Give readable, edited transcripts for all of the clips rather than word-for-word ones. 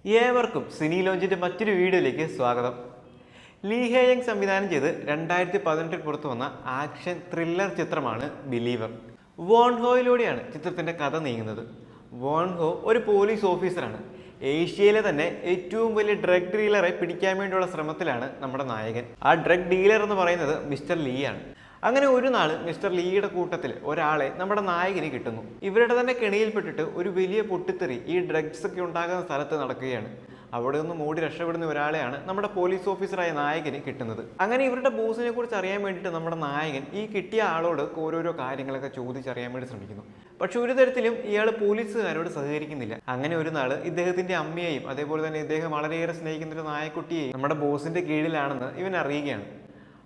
ഏവർക്കും സിനി ലോഞ്ചിന്റെ മറ്റൊരു വീഡിയോയിലേക്ക് സ്വാഗതം. ലീ ഹേ യങ് സംവിധാനം ചെയ്ത് 2018 പുറത്തു വന്ന ആക്ഷൻ ത്രില്ലർ ചിത്രമാണ് ബിലീവർ. വോൺ ഹോയിലൂടെയാണ് ചിത്രത്തിന്റെ കഥ നീങ്ങുന്നത്. വോൺ ഹോ ഒരു പോലീസ് ഓഫീസറാണ്. ഏഷ്യയിലെ തന്നെ ഏറ്റവും വലിയ ഡ്രഗ് ഡീലറെ പിടിക്കാൻ വേണ്ടിയുള്ള ശ്രമത്തിലാണ് നമ്മുടെ നായകൻ. ആ ഡ്രഗ് ഡീലർ എന്ന് പറയുന്നത് മിസ്റ്റർ ലീ ആണ്. അങ്ങനെ ഒരു നാൾ മിസ്റ്റർ ലീയുടെ കൂട്ടത്തിൽ ഒരാളെ നമ്മുടെ നായകന് കിട്ടുന്നു. ഇവരുടെ തന്നെ കെണിയിൽപ്പെട്ടിട്ട് ഒരു വലിയ പൊട്ടിത്തെറി ഈ ഡ്രഗ്സ് ഒക്കെ ഉണ്ടാകുന്ന സ്ഥലത്ത് നടക്കുകയാണ്. അവിടെ നിന്ന് ഓടി രക്ഷപ്പെടുന്ന ഒരാളെയാണ് നമ്മുടെ പോലീസ് ഓഫീസറായ നായകന് കിട്ടുന്നത്. അങ്ങനെ ഇവരുടെ ബോസിനെ കുറിച്ച് അറിയാൻ വേണ്ടിയിട്ട് നമ്മുടെ നായകൻ ഈ കിട്ടിയ ആളോട് ഓരോരോ കാര്യങ്ങളൊക്കെ ചോദിച്ചറിയാൻ വേണ്ടി ശ്രമിക്കുന്നു. പക്ഷെ ഒരു തരത്തിലും ഇയാൾ പോലീസുകാരോട് സഹകരിക്കുന്നില്ല. അങ്ങനെ ഒരു നാൾ ഇദ്ദേഹത്തിന്റെ അമ്മയെയും അതേപോലെ തന്നെ ഇദ്ദേഹം വളരെയേറെ സ്നേഹിക്കുന്ന ഒരു നായക്കുട്ടിയെയും നമ്മുടെ ബോസിന്റെ കീഴിലാണെന്ന് ഇവൻ അറിയുകയാണ്.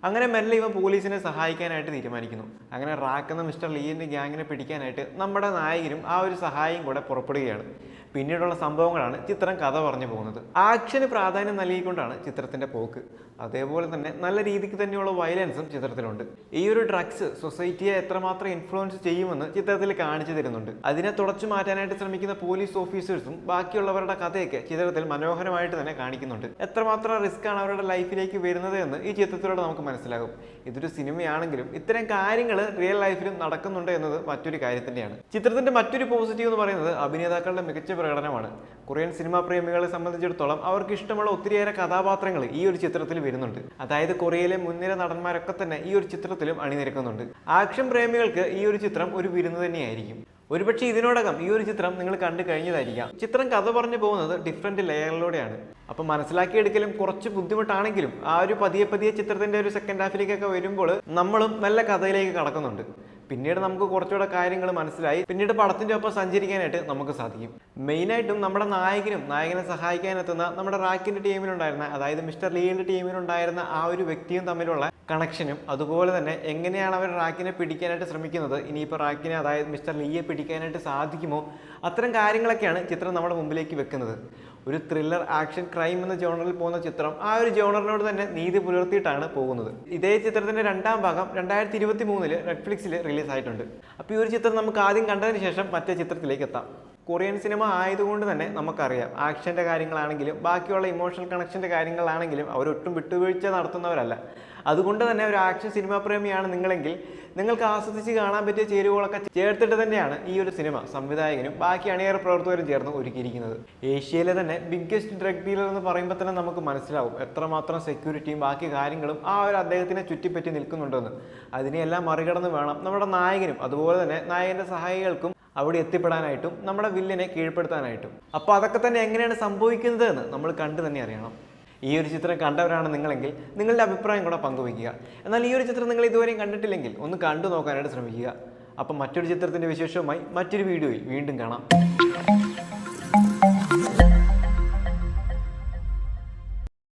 അങ്ങനെ മെല്ലെ ഇവൻ പോലീസിനെ സഹായിക്കാനായിട്ട് തീരുമാനിക്കുന്നു. അങ്ങനെ റാക്ക് എന്ന മിസ്റ്റർ ലീന്റെ ഗ്യാങ്ങിനെ പിടിക്കാനായിട്ട് നമ്മുടെ നായകനും ആ ഒരു സഹായം കൂടെ പുറപ്പെടുകയാണ്. പിന്നീടുള്ള സംഭവങ്ങളാണ് ചിത്രം കഥ പറഞ്ഞു പോകുന്നത്. ആക്ഷന് പ്രാധാന്യം നൽകിക്കൊണ്ടാണ് ചിത്രത്തിന്റെ പോക്ക്. അതേപോലെ തന്നെ നല്ല രീതിക്ക് തന്നെയുള്ള വയലൻസും ചിത്രത്തിലുണ്ട്. ഈ ഒരു ഡ്രഗ്സ് സൊസൈറ്റിയെ എത്രമാത്രം ഇൻഫ്ലുവൻസ് ചെയ്യുമെന്ന് ചിത്രത്തിൽ കാണിച്ചു തരുന്നുണ്ട്. അതിനെ തുടച്ചു മാറ്റാനായിട്ട് ശ്രമിക്കുന്ന പോലീസ് ഓഫീസേഴ്സും ബാക്കിയുള്ളവരുടെ കഥയൊക്കെ ചിത്രത്തിൽ മനോഹരമായിട്ട് തന്നെ കാണിക്കുന്നുണ്ട്. എത്രമാത്രം റിസ്ക് ആണ് അവരുടെ ലൈഫിലേക്ക് വരുന്നത് എന്ന് ഈ ചിത്രത്തിലൂടെ നമുക്ക് മനസ്സിലാകും. ഇതൊരു സിനിമയാണെങ്കിലും ഇത്തരം കാര്യങ്ങൾ റിയൽ ലൈഫിലും നടക്കുന്നുണ്ട് എന്നത് മറ്റൊരു കാര്യം തന്നെയാണ്. ചിത്രത്തിന്റെ മറ്റൊരു പോസിറ്റീവ് എന്ന് പറയുന്നത് അഭിനേതാക്കളുടെ മികച്ച പ്രകടനമാണ്. കൊറിയൻ സിനിമാ പ്രേമികളെ സംബന്ധിച്ചിടത്തോളം അവർക്ക് ഇഷ്ടമുള്ള ഒത്തിരിയേറെ കഥാപാത്രങ്ങൾ ഈ ഒരു ചിത്രത്തിൽ വരുന്നുണ്ട്. അതായത് കൊറിയയിലെ മുൻനിര നടന്മാരൊക്കെ തന്നെ ഈ ഒരു ചിത്രത്തിലും അണിനിരക്കുന്നുണ്ട്. ആക്ഷൻ പ്രേമികൾക്ക് ഈ ഒരു ചിത്രം ഒരു വിരുന്ന് തന്നെയായിരിക്കും. ഒരുപക്ഷെ ഇതിനോടകം ഈ ഒരു ചിത്രം നിങ്ങൾ കണ്ടു കഴിഞ്ഞതായിരിക്കാം. ചിത്രം കഥ പറഞ്ഞു പോകുന്നത് ഡിഫറെന്റ് ലെയറിലൂടെയാണ്. അപ്പം മനസ്സിലാക്കിയെടുക്കലും കുറച്ച് ബുദ്ധിമുട്ടാണെങ്കിലും ആ ഒരു പതിയെ ചിത്രത്തിന്റെ ഒരു സെക്കൻഡ് ഹാഫിലേക്കൊക്കെ വരുമ്പോൾ നമ്മളും നല്ല കഥയിലേക്ക് കടക്കുന്നുണ്ട്. പിന്നീട് നമുക്ക് കുറച്ചുകൂടെ കാര്യങ്ങൾ മനസ്സിലായി പിന്നീട് പടത്തിന്റെ ഒപ്പം സഞ്ചരിക്കാനായിട്ട് നമുക്ക് സാധിക്കും. മെയിനായിട്ടും നമ്മുടെ നായകനെ സഹായിക്കാനെത്തുന്ന നമ്മുടെ റാക്കിന്റെ ടീമിലുണ്ടായിരുന്ന, അതായത് മിസ്റ്റർ ലീയുടെ ടീമിലുണ്ടായിരുന്ന ആ ഒരു വ്യക്തിയും തമ്മിലുള്ള കണക്ഷനും, അതുപോലെ തന്നെ എങ്ങനെയാണ് അവർ റാക്കിനെ പിടിക്കാനായിട്ട് ശ്രമിക്കുന്നത്, ഇനിയിപ്പോൾ റാക്കിനെ അതായത് മിസ്റ്റർ ലീയെ പിടിക്കാനായിട്ട് സാധിക്കുമോ, അത്തരം കാര്യങ്ങളൊക്കെയാണ് ചിത്രം നമ്മുടെ മുമ്പിലേക്ക് വെക്കുന്നത്. ഒരു ത്രില്ലർ ആക്ഷൻ ക്രൈം എന്ന ജോണറിൽ പോകുന്ന ചിത്രം ആ ഒരു ജോണറിനോട് തന്നെ നീതി പുലർത്തിയിട്ടാണ് പോകുന്നത്. ഇതേ ചിത്രത്തിന്റെ രണ്ടാം ഭാഗം 2023 നെറ്റ്ഫ്ലിക്സിൽ റിലീസ് ആയിട്ടുണ്ട്. അപ്പോൾ ഈ ഒരു ചിത്രം നമുക്ക് ആദ്യം കണ്ടതിന് ശേഷം മറ്റേ ചിത്രത്തിലേക്ക് എത്താം. കൊറിയൻ സിനിമ ആയതുകൊണ്ട് തന്നെ നമുക്കറിയാം ആക്ഷൻ്റെ കാര്യങ്ങളാണെങ്കിലും ബാക്കിയുള്ള ഇമോഷണൽ കണക്ഷൻ്റെ കാര്യങ്ങളാണെങ്കിലും അവരൊട്ടും വിട്ടുവീഴ്ച നടത്തുന്നവരല്ല. അതുകൊണ്ട് തന്നെ ഒരു ആക്ഷൻ സിനിമാ പ്രേമിയാണ് നിങ്ങളെങ്കിൽ നിങ്ങൾക്ക് ആസ്വദിച്ച് കാണാൻ പറ്റിയ ചേരുവകളൊക്കെ ചേർത്തിട്ട് തന്നെയാണ് ഈ ഒരു സിനിമ സംവിധായകനും ബാക്കി അണിയറ പ്രവർത്തകരും ചേർന്ന് ഒരുക്കിയിരിക്കുന്നത്. ഏഷ്യയിലെ തന്നെ ബിഗ്ഗസ്റ്റ് ഡ്രഗ് ഡീലർ എന്ന് പറയുമ്പോൾ തന്നെ നമുക്ക് മനസ്സിലാവും എത്രമാത്രം സെക്യൂരിറ്റിയും ബാക്കി കാര്യങ്ങളും ആ ഒരു അദ്ദേഹത്തിനെ ചുറ്റിപ്പറ്റി നിൽക്കുന്നുണ്ടെന്ന്. അതിനെയെല്ലാം മറികടന്ന് വേണം നമ്മുടെ നായകനും അതുപോലെ തന്നെ നായകൻ്റെ സഹായികൾക്കും അവിടെ എത്തിപ്പെടാനായിട്ടും നമ്മുടെ വില്ലിനെ കീഴ്പ്പെടുത്താനായിട്ടും. അപ്പോൾ അതൊക്കെ തന്നെ എങ്ങനെയാണ് സംഭവിക്കുന്നത് എന്ന് നമ്മൾ കണ്ടു തന്നെ അറിയണം. ഈ ഒരു ചിത്രം കണ്ടവരാണ് നിങ്ങളെങ്കിൽ നിങ്ങളുടെ അഭിപ്രായം കൂടെ പങ്കുവയ്ക്കുക. എന്നാൽ ഈ ഒരു ചിത്രം നിങ്ങൾ ഇതുവരെയും കണ്ടിട്ടില്ലെങ്കിൽ ഒന്ന് കണ്ടു നോക്കാനായിട്ട് ശ്രമിക്കുക. അപ്പം മറ്റൊരു ചിത്രത്തിൻ്റെ വിശേഷവുമായി മറ്റൊരു വീഡിയോയിൽ വീണ്ടും കാണാം.